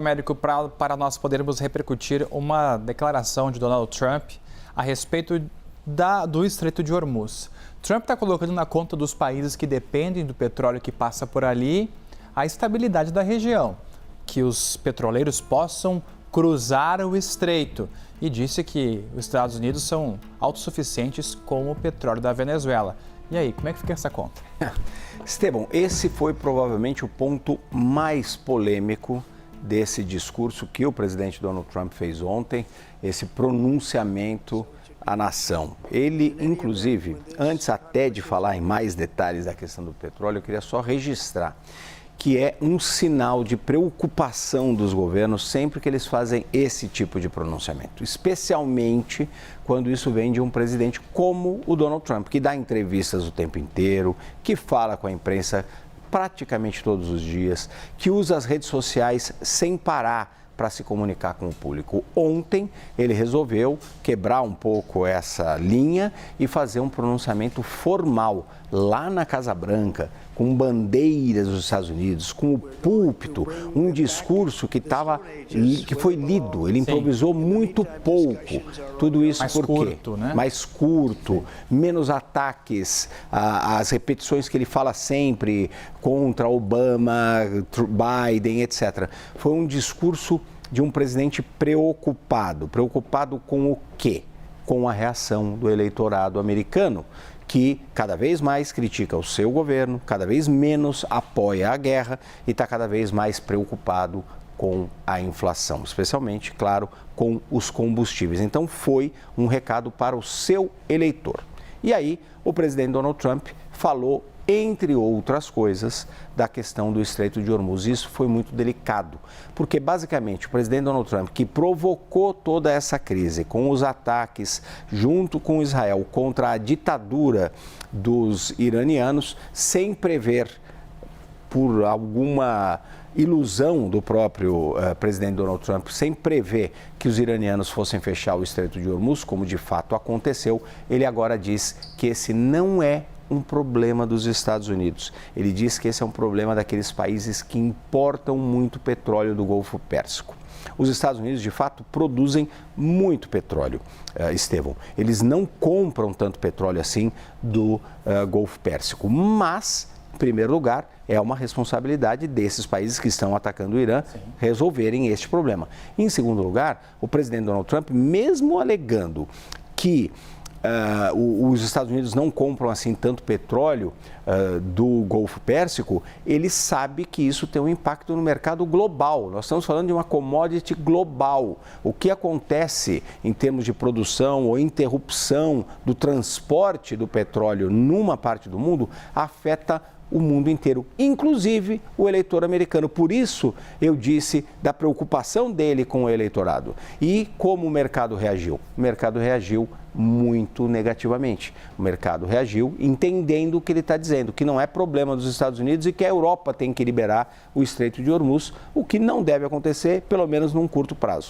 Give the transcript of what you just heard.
Américo, para nós podermos repercutir uma declaração de Donald Trump a respeito do Estreito de Hormuz. Trump está colocando na conta dos países que dependem do petróleo que passa por ali a estabilidade da região, que os petroleiros possam cruzar o estreito, e disse que os Estados Unidos são autossuficientes com o petróleo da Venezuela. E aí, como é que fica essa conta? Estevão, esse foi provavelmente o ponto mais polêmico desse discurso que o presidente Donald Trump fez ontem, esse pronunciamento à nação. Ele, inclusive, antes até de falar em mais detalhes da questão do petróleo, eu queria só registrar que é um sinal de preocupação dos governos sempre que eles fazem esse tipo de pronunciamento, especialmente quando isso vem de um presidente como o Donald Trump, que dá entrevistas o tempo inteiro, que fala com a imprensa praticamente todos os dias, que usa as redes sociais sem parar para se comunicar com o público. Ontem ele resolveu quebrar um pouco essa linha e fazer um pronunciamento formal lá na Casa Branca, com bandeiras dos Estados Unidos, com o púlpito, um discurso que foi lido, ele improvisou muito pouco. Tudo isso Mais por quê? curto, né? Mais curto, menos ataques, as repetições que ele fala sempre contra Obama, Biden, etc. Foi um discurso de um presidente preocupado. Preocupado com o quê? Com a reação do eleitorado americano, que cada vez mais critica o seu governo, cada vez menos apoia a guerra e está cada vez mais preocupado com a inflação, especialmente, claro, com os combustíveis. Então, foi um recado para o seu eleitor. E aí, o presidente Donald Trump falou, entre outras coisas, da questão do Estreito de Hormuz. Isso foi muito delicado, porque basicamente o presidente Donald Trump, que provocou toda essa crise com os ataques junto com Israel contra a ditadura dos iranianos, sem prever, por alguma ilusão do próprio presidente Donald Trump, sem prever que os iranianos fossem fechar o Estreito de Hormuz, como de fato aconteceu, ele agora diz que esse não é um problema dos Estados Unidos. Ele diz que esse é um problema daqueles países que importam muito petróleo do Golfo Pérsico. Os Estados Unidos, de fato, produzem muito petróleo, Estevão. Eles não compram tanto petróleo assim do Golfo Pérsico, mas, em primeiro lugar, é uma responsabilidade desses países que estão atacando o Irã resolverem este problema. Em segundo lugar, o presidente Donald Trump, mesmo alegando que os Estados Unidos não compram assim tanto petróleo do Golfo Pérsico, ele sabe que isso tem um impacto no mercado global. Nós estamos falando de uma commodity global. O que acontece em termos de produção ou interrupção do transporte do petróleo numa parte do mundo afeta o mundo inteiro, inclusive o eleitor americano. Por isso, eu disse da preocupação dele com o eleitorado. E como o mercado reagiu? O mercado reagiu muito negativamente. O mercado reagiu entendendo o que ele está dizendo, que não é problema dos Estados Unidos e que a Europa tem que liberar o Estreito de Hormuz, o que não deve acontecer, pelo menos num curto prazo.